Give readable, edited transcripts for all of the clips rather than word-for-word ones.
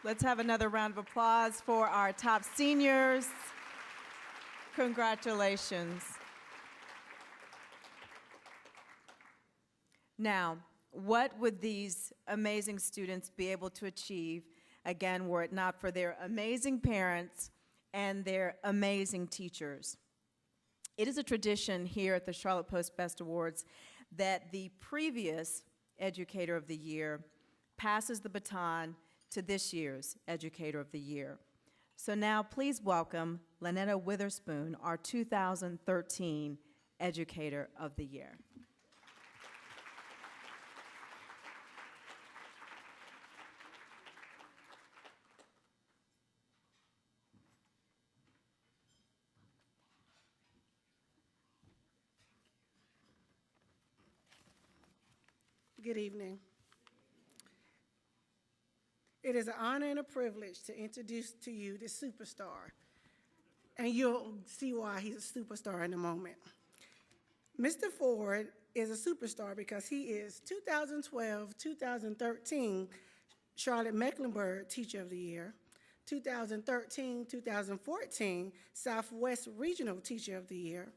Let's have another round of applause for our top seniors. Congratulations. Now, what would these amazing students be able to achieve, again, were it not for their amazing parents and their amazing teachers? It is a tradition here at the Charlotte Post Best Awards that the previous Educator of the Year passes the baton to this year's Educator of the Year. So now please welcome Lynetta Witherspoon, our 2013 Educator of the Year. Good evening. It is an honor and a privilege to introduce to you this superstar, and you'll see why he's a superstar in a moment. Mr. Ford is a superstar because he is 2012-2013 Charlotte Mecklenburg Teacher of the Year, 2013-2014 Southwest Regional Teacher of the Year,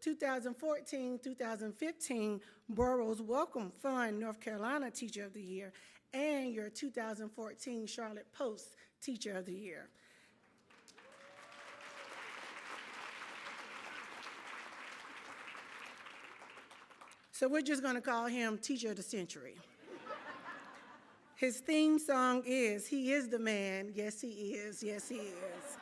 2014-2015 Burroughs Welcome Fund North Carolina Teacher of the Year, and your 2014 Charlotte Post Teacher of the Year. So we're just going to call him Teacher of the Century. His theme song is, "He is the man, yes he is, yes he is."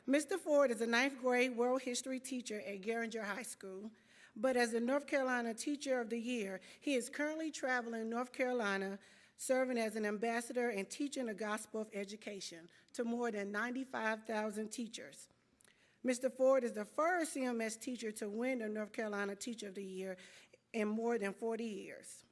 Mr. Ford is a 9th grade world history teacher at Garinger High School, but as the North Carolina Teacher of the Year, he is currently traveling North Carolina, serving as an ambassador and teaching the gospel of education to more than 95,000 teachers. Mr. Ford is the first CMS teacher to win the North Carolina Teacher of the Year in more than 40 years.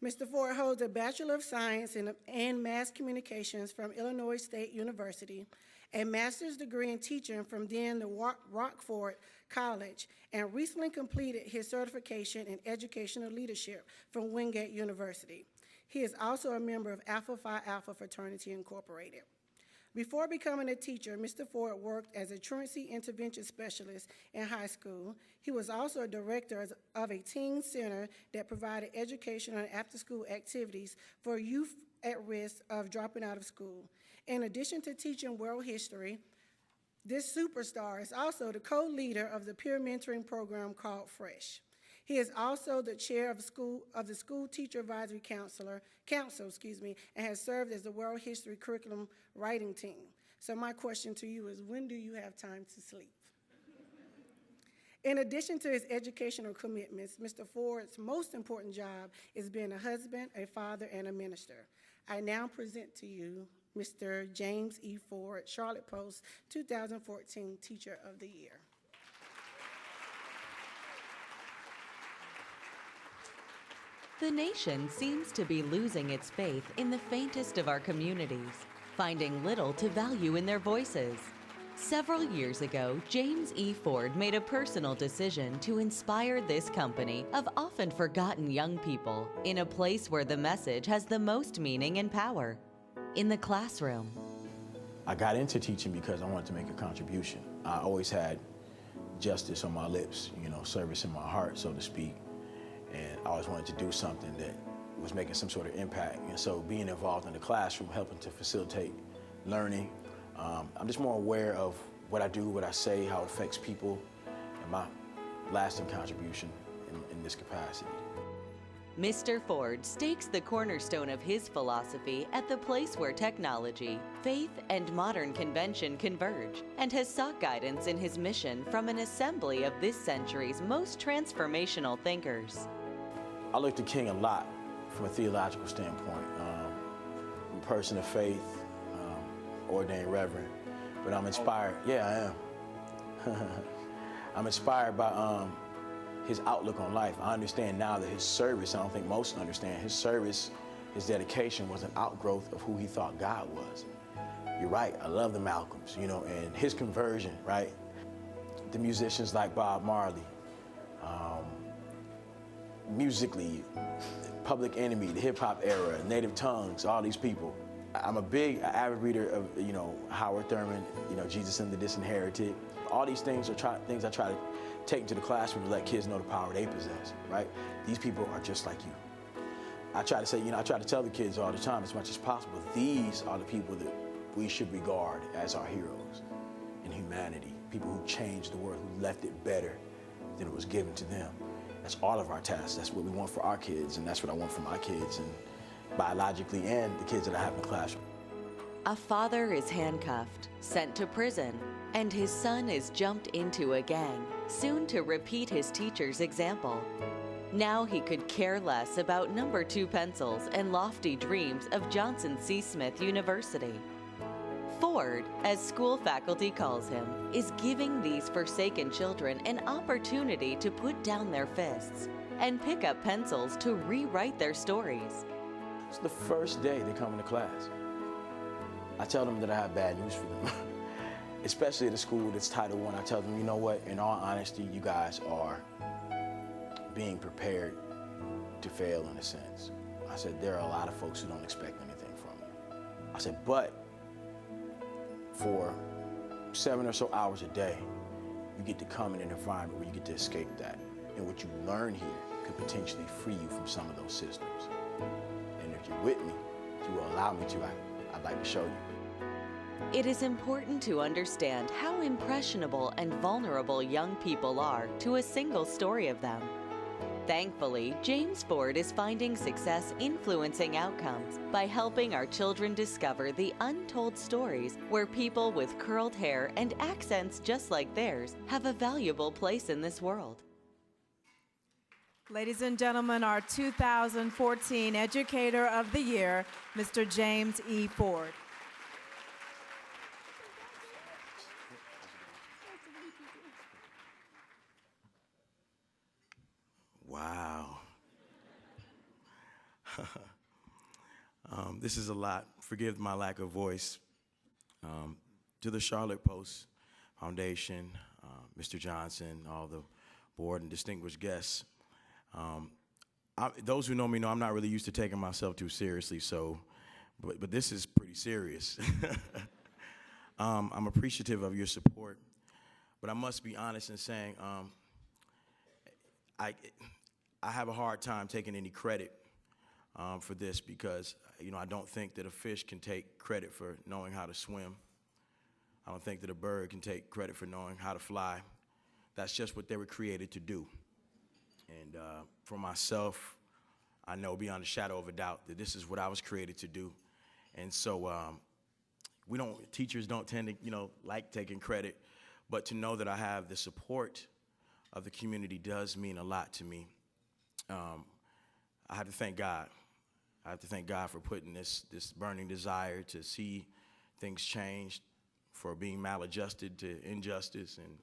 Mr. Ford holds a Bachelor of Science in Mass Communications from Illinois State University, a master's degree in teaching from then the Rockford College, and recently completed his certification in educational leadership from Wingate University. He is also a member of Alpha Phi Alpha Fraternity Incorporated. Before becoming a teacher, Mr. Ford worked as a truancy intervention specialist in high school. He was also a director of a teen center that provided educational and after-school activities for youth at risk of dropping out of school. In addition to teaching world history, this superstar is also the co-leader of the peer mentoring program called FRESH. He is also the chair of the School Teacher Advisory Council, and has served as the World History Curriculum Writing Team. So my question to you is, when do you have time to sleep? In addition to his educational commitments, Mr. Ford's most important job is being a husband, a father, and a minister. I now present to you Mr. James E. Ford, Charlotte Post 2014 Teacher of the Year. The nation seems to be losing its faith in the faintest of our communities, finding little to value in their voices. Several years ago, James E. Ford made a personal decision to inspire this company of often forgotten young people in a place where the message has the most meaning and power, in the classroom. I got into teaching because I wanted to make a contribution. I always had justice on my lips, service in my heart, so to speak. And I always wanted to do something that was making some sort of impact. And so being involved in the classroom, helping to facilitate learning, I'm just more aware of what I do, what I say, how it affects people, and my lasting contribution in this capacity. Mr. Ford stakes the cornerstone of his philosophy at the place where technology, faith, and modern convention converge, and has sought guidance in his mission from an assembly of this century's most transformational thinkers. I look to King a lot from a theological standpoint. I'm a person of faith, ordained reverend, but I'm inspired. Yeah, I am. I'm inspired by his outlook on life. I understand now that his service, I don't think most understand, his service, his dedication was an outgrowth of who he thought God was. You're right, I love the Malcolms, and his conversion, right? The musicians like Bob Marley, musically, Public Enemy, the hip hop era, Native Tongues, all these people. I'm a big avid reader of, Howard Thurman, Jesus and the Disinherited. All these things are things I try to take into the classroom to let kids know the power they possess, right? These people are just like you. I try to say, I try to tell the kids all the time as much as possible, these are the people that we should regard as our heroes in humanity, people who changed the world, who left it better than it was given to them. That's all of our tasks. That's what we want for our kids, and that's what I want for my kids, and biologically, and the kids that I have in the classroom. A father is handcuffed, sent to prison, and his son is jumped into a gang, soon to repeat his teacher's example. Now he could care less about number 2 pencils and lofty dreams of Johnson C. Smith University. Ford, as school faculty calls him, is giving these forsaken children an opportunity to put down their fists and pick up pencils to rewrite their stories. It's the first day they come into class. I tell them that I have bad news for them. Especially at a school that's Title I, I tell them, you know what, in all honesty, you guys are being prepared to fail in a sense. I said, there are a lot of folks who don't expect anything from you. I said, but for 7 or so hours a day, you get to come in an environment where you get to escape that. And what you learn here could potentially free you from some of those systems. And if you're with me, if you will allow me to, I'd like to show you. It is important to understand how impressionable and vulnerable young people are to a single story of them. Thankfully, James Ford is finding success influencing outcomes by helping our children discover the untold stories where people with curled hair and accents just like theirs have a valuable place in this world. Ladies and gentlemen, our 2014 Educator of the Year, Mr. James E. Ford. Wow. This is a lot. Forgive my lack of voice. To the Charlotte Post Foundation, Mr. Johnson, all the board and distinguished guests. Those who know me know I'm not really used to taking myself too seriously, but this is pretty serious. I'm appreciative of your support, but I must be honest in saying I have a hard time taking any credit for this because, I don't think that a fish can take credit for knowing how to swim. I don't think that a bird can take credit for knowing how to fly. That's just what they were created to do. And for myself, I know beyond a shadow of a doubt that this is what I was created to do. And so teachers don't tend to, like taking credit, but to know that I have the support of the community does mean a lot to me. I have to thank God. I have to thank God for putting this burning desire to see things changed, for being maladjusted to injustice and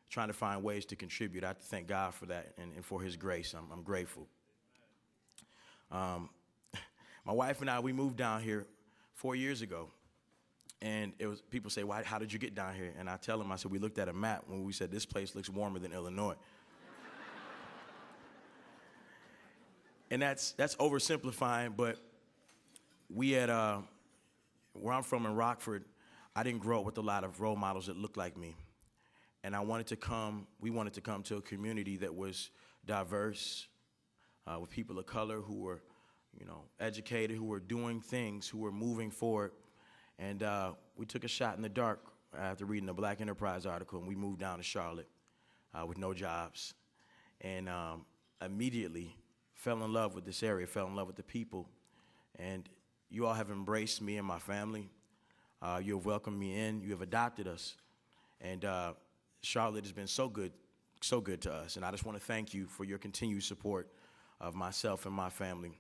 trying to find ways to contribute. I have to thank God for that and for his grace. I'm grateful. My wife and I, we moved down here 4 years ago. And people say, well, how did you get down here? And I tell them, I said, we looked at a map when we said this place looks warmer than Illinois. And that's oversimplifying, but we at where I'm from in Rockford, I didn't grow up with a lot of role models that looked like me. And we wanted to come to a community that was diverse, with people of color who were, educated, who were doing things, who were moving forward. And we took a shot in the dark after reading the Black Enterprise article, and we moved down to Charlotte with no jobs. And immediately fell in love with this area, fell in love with the people. And you all have embraced me and my family. You have welcomed me in. You have adopted us. And Charlotte has been so good to us. And I just want to thank you for your continued support of myself and my family.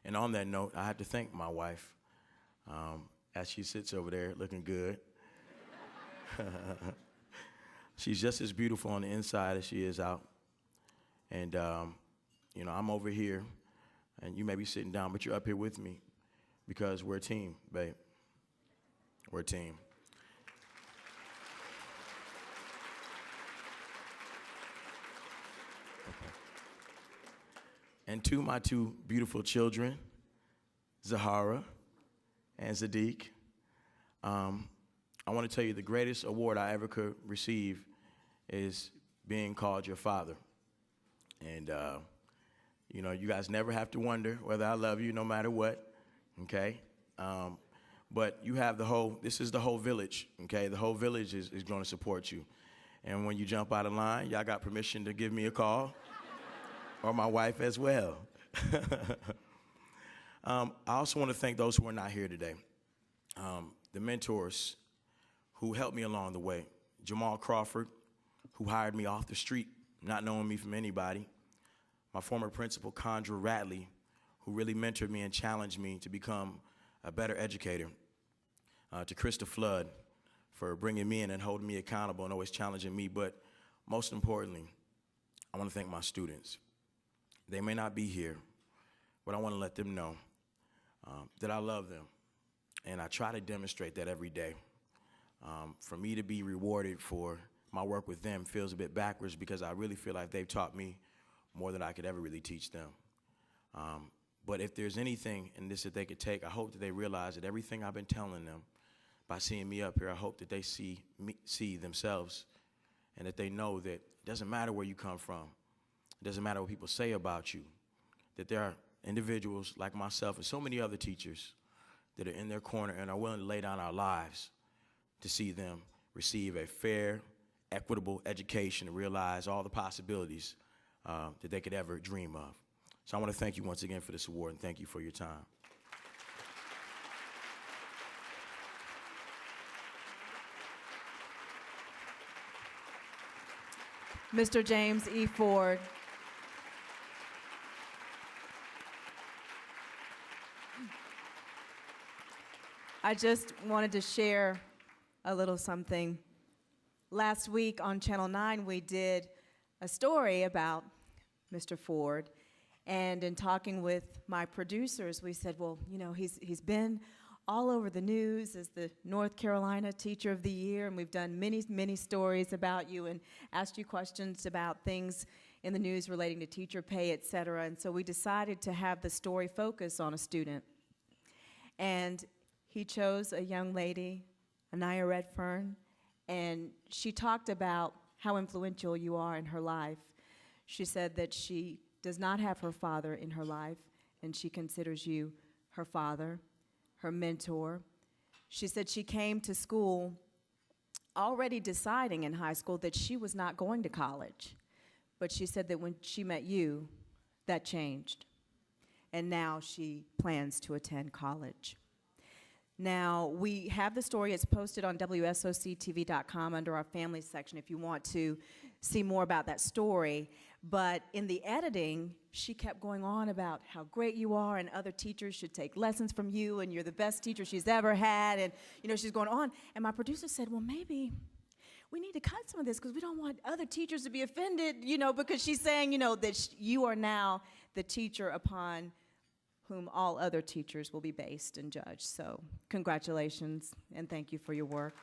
And on that note, I have to thank my wife. As she sits over there looking good. She's just as beautiful on the inside as she is out. And, I'm over here, and you may be sitting down, but you're up here with me because we're a team, babe. We're a team. and to my two beautiful children, Zahara and Zadiq. I want to tell you the greatest award I ever could receive is being called your father. And, you know, you guys never have to wonder whether I love you no matter what, okay? But you have this is the whole village, okay? The whole village is going to support you. And when you jump out of line, y'all got permission to give me a call, or my wife as well. I also want to thank those who are not here today. The mentors who helped me along the way. Jamal Crawford, who hired me off the street, not knowing me from anybody. My former principal, Condra Ratley, who really mentored me and challenged me to become a better educator. To Krista Flood for bringing me in and holding me accountable and always challenging me. But most importantly, I want to thank my students. They may not be here, but I want to let them know that I love them. And I try to demonstrate that every day. For me to be rewarded for my work with them feels a bit backwards because I really feel like they've taught me more than I could ever really teach them. But if there's anything in this that they could take, I hope that they realize that everything I've been telling them, by seeing me up here, I hope that they see themselves, and that they know that it doesn't matter where you come from. It doesn't matter what people say about you, that there are individuals like myself and so many other teachers that are in their corner and are willing to lay down our lives to see them receive a fair, equitable education and realize all the possibilities that they could ever dream of. So I want to thank you once again for this award, and thank you for your time. Mr. James E. Ford. I just wanted to share a little something. Last week on Channel 9, we did a story about Mr. Ford. And in talking with my producers, we said, well, you know, he's been all over the news as the North Carolina Teacher of the Year, and we've done many stories about you and asked you questions about things in the news relating to teacher pay, et cetera. And so we decided to have the story focus on a student. And he chose a young lady, Anaya Redfern, and she talked about how influential you are in her life. She said that she does not have her father in her life, and she considers you her father, her mentor. She said she came to school already deciding in high school that she was not going to college. But she said that when she met you, that changed. And now she plans to attend college. Now, we have the story. It's posted on WSOCTV.com under our family section if you want to see more about that story. But in the editing, she kept going on about how great you are and other teachers should take lessons from you and you're the best teacher she's ever had. And, you know, she's going on. And my producer said, well, maybe we need to cut some of this because we don't want other teachers to be offended, you know, because she's saying, you know, that you are now the teacher upon whom all other teachers will be based and judged. So congratulations and thank you for your work.